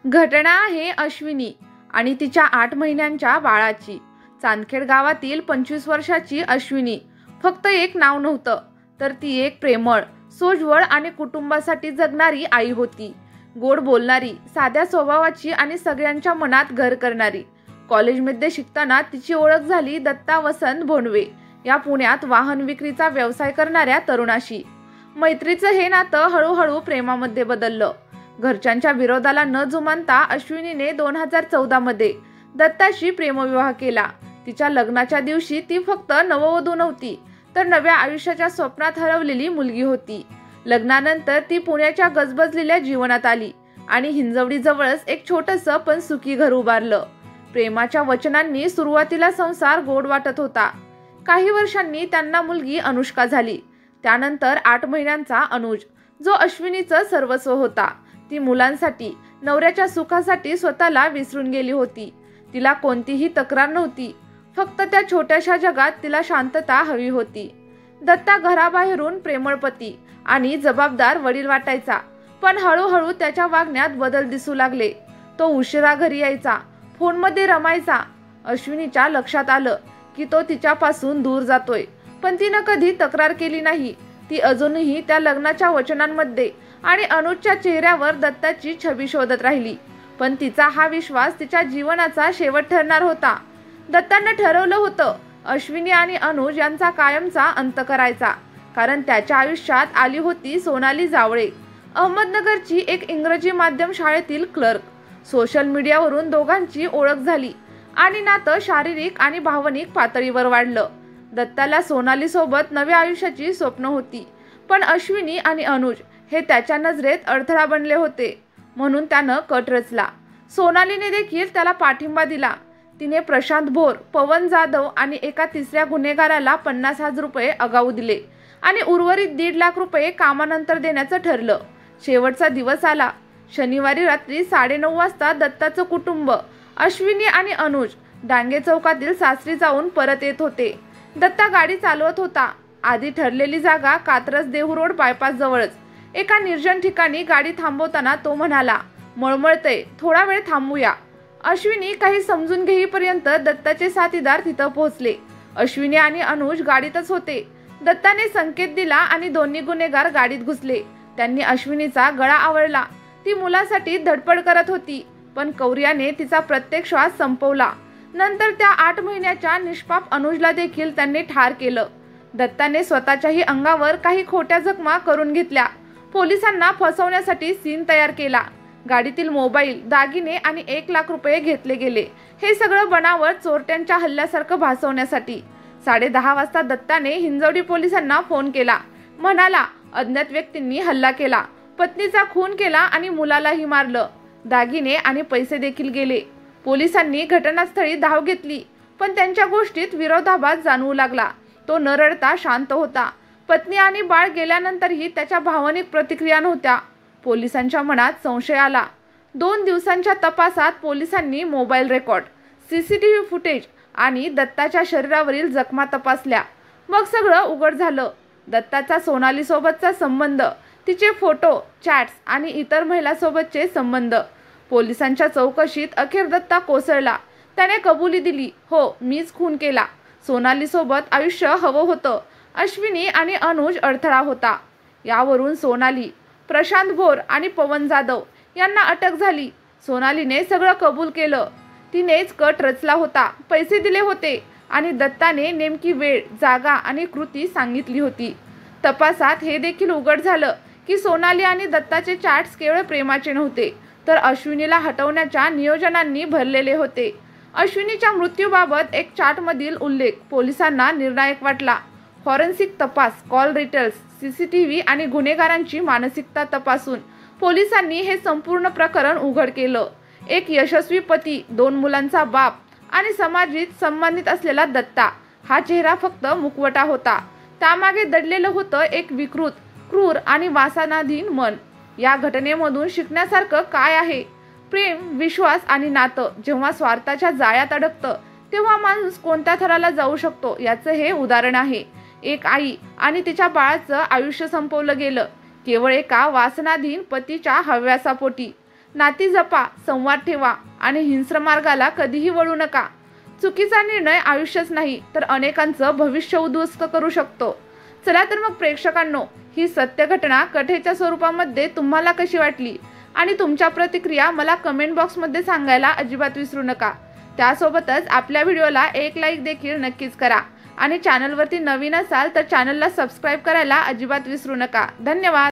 घटना आहे अश्विनी आणि तिच्या 8 महिन्यांच्या बाळाची। चांदखेड गावातील 25 वर्षाची अश्विनी फक्त एक नाव नव्हतं, तर ती एक प्रेमळ, सोज्वळ आणि कुटुंबासाठी जगणारी आई होती। गोड बोलणारी, साध्या स्वभावाची आणि सगळ्यांच्या मनात घर करणारी। कॉलेजमध्ये शिकताना तिची ओळख झाली दत्ता वसंत भोंडवे या पुण्यात वाहन विक्रीचा व्यवसाय करणाऱ्या तरुणाशी। मैत्रीचं हे नातं हळूहळू प्रेमामध्ये बदललं। घरच्यांच्या विरोधाला न जुमानता अश्विनीने 2014 मध्ये दत्ताशी प्रेमविवाह केला। तिच्या लग्नाच्या दिवशी ती फक्त नववधू नव्हती, तर नव्या आयुष्याच्या स्वप्नात हरवलेली मुलगी होती। लग्नानंतर ती पुण्याच्या गजबजलेल्या जीवनात आली आणि हिंजवडीजवळच एक छोटंसं पण सुखी घर उभारलं। प्रेमाच्या वचनांनी सुरुवातीला संसार गोड वाटत होता। काही वर्षांनी त्यांना मुलगी अनुष्का झाली, त्यानंतर 8 महिन्यांचा अनुज, जो अश्विनीचं सर्वस्व होता। ती मुलांसाठी, नवऱ्याच्या सुखासाठी स्वतःला विसरून गेली होती। तिला कोणतीही तक्रार नव्हती, फक्त त्या छोट्याशा जगात तिला शांतता हवी होती। दत्ता घराबाहेरून प्रेमळ पती आणि जबाबदार वडील वाटायचा, पण हळूहळू त्याच्या वागण्यात बदल दिसू लागले। तो उशिरा घरी यायचा, फोनमध्ये रमायचा। अश्विनीच्या लक्षात आलं की तो तिच्यापासून दूर जातोय, पण तिनं कधी तक्रार केली नाही। ती अजूनही त्या लग्नाच्या वचनांमध्ये आणि अनुजच्या चेहऱ्यावर दत्ताची छबी शोधत राहिली, पण तिचा हा विश्वास तिच्या जीवनाचा शेवट ठरणार होता। दत्तानं ठरवलं होतं अश्विनी आणि अनुज यांचा कायमचा अंत करायचा, कारण त्याच्या आयुष्यात आली होती सोनाली जावळे, अहमदनगरची एक इंग्रजी माध्यम शाळेतील क्लर्क। सोशल मीडियावरून दोघांची ओळख झाली आणि नातं शारीरिक आणि भावनिक पातळीवर वाढलं। दत्ताला सोनाली सोबत नव्या आयुष्याची स्वप्न होती, पण अश्विनी आणि अनुज हे त्याच्या नजरेत अडथळा बनले होते, म्हणून त्यानं कट रचला। सोनालीने देखील त्याला पाठिंबा दिला। तिने प्रशांत भोर, पवन जाधव आणि एका तिसऱ्या गुन्हेगाराला 50,000 रुपये आगाऊ दिले आणि उर्वरित 1.5 लाख रुपये कामानंतर देण्याचं ठरलं। शेवटचा दिवस आला। शनिवारी रात्री 9:30 वाजता दत्ताचं कुटुंब, अश्विनी आणि अनुज डांगे चौकातील सासरी जाऊन परत येत होते। दत्ता गाडी चालवत होता। आधी ठरलेली जागा कात्रज देहू रोड बायपास जवळच एका निर्जन ठिकाणी गाडी थांबवताना तो म्हणाला, मळमळतय, थोडा वेळ थांबूया। अश्विनी काही समजून घेईपर्यंत दत्ताचे साथीदार तिथं पोहोचले। अश्विनी आणि अनुज गाडीतच होते। दत्ताने संकेत दिला आणि दोन्ही गुन्हेगार गाडीत घुसले। त्यांनी अश्विनीचा गळा आवळला। ती मुलासाठी धडपड करत होती, पण कौर्याने तिचा प्रत्येक श्वास संपवला। नंतर त्या 8 महिन्याच्या निष्पाप अनुजला देखील त्यांनी ठार केलं। दत्ताने स्वतःच्याही अंगावर काही खोट्या जखमा करून घेतल्या। पोलिसांना फसवण्यासाठी सीन तयार केला। गाडीतील मोबाईल, दागिने आणि 1 लाख रुपये घेतले गेले। हे सगळं बनावट चोरट्यांच्या हल्ल्यासारखं भासवण्यासाठी। 10:30 वाजता दत्ताने हिंजवडी पोलिसांना फोन केला। म्हणाला, अज्ञात व्यक्तींनी हल्ला केला, पत्नीचा खून केला आणि मुलालाही मारलं। दागिने आणि पैसे देखील गेले। पोलिसांनी घटनास्थळी धाव घेतली, पण त्यांच्या गोष्टीत विरोधाभास जाणवू लागला। तो न रडता शांत होता। पत्नी आणि बाळ गेल्यानंतरही त्याच्या भावनिक प्रतिक्रिया नव्हत्या। पोलिसांच्या मनात संशय आला। 2 दिवसांच्या तपासात पोलिसांनी मोबाईल रेकॉर्ड, CCTV फुटेज आणि दत्ताच्या शरीरावरील जखमा तपासल्या। मग सगळं उघड झालं। दत्ताचा सोनाली सोबतचा संबंध, तिचे फोटो, चॅट्स आणि इतर महिलांसोबतचे संबंध। पोलिसांच्या चौकशीत अखेर दत्ता कोसळला। त्याने कबुली दिली, हो, मीच खून केला। सोनाली सोबत आयुष्य हवं होतं, अश्विनी आणि अनुज अडथळा होता। यावरून सोनाली, प्रशांत भोर आणि पवन जाधव यांना अटक झाली। सोनालीने सगळं कबूल केलं। तिनेच कट रचला होता, पैसे दिले होते आणि दत्ताने नेमकी वेळ, जागा आणि कृती सांगितली होती। तपासात हे देखील उघड झालं की सोनाली आणि दत्ताचे चॅट्स केवळ प्रेमाचे नव्हते, तर अश्विनीला हटवण्याच्या नियोजनांनी भरलेले होते। अश्विनीच्या मृत्यूबाबत एक चॅटमधील उल्लेख पोलिसांना निर्णायक वाटला। फॉरेन्सिक तपास, कॉल डिटेल्स, CCTV आणि गुन्हेगारांची मानसिकता तपासून पोलिसांनी हे संपूर्ण प्रकरण उघड केलं। एक यशस्वी पती, 2 मुलांचा बाप आणि समाजात सन्मानित असलेला दत्ता हा चेहरा फक्त मुखवटा होता। त्यामागे दडलेलं होतं एक विकृत, क्रूर आणि वासनाधीन मन। या घटनेमधून शिकण्यासारखं काय आहे? प्रेम, विश्वास आणि नातं जेव्हा स्वार्थाच्या जाळ्यात अडकतं, तेव्हा माणूस कोणत्या थराला जाऊ शकतो याचं हे उदाहरण आहे। एक आई आणि तिच्या बाळाचं आयुष्य संपवलं गेलं, केवळ एका वासनाधीन पतीच्या हव्यासापोटी। नाती जपा, संवाद ठेवा आणि हिंस्र मार्गाला कधीही वळू नका. चुकीचा निर्णय आयुष्यच नाही तर अनेकांचं भविष्य उद्ध्वस्त करू शकतो. चला तर मग प्रेक्षकांनो, ही सत्य घटना कथेच्या स्वरूपामध्ये तुम्हाला कशी वाटली आणि तुमच्या प्रतिक्रिया मला कमेंट बॉक्समध्ये सांगायला अजिबात विसरू नका. त्यासोबतच आपल्या व्हिडिओला एक लाईक देखील नक्कीच करा आणि चॅनलवरती नवीन असाल तर चॅनलला सबस्क्राईब करायला अजिबात विसरू नका. धन्यवाद.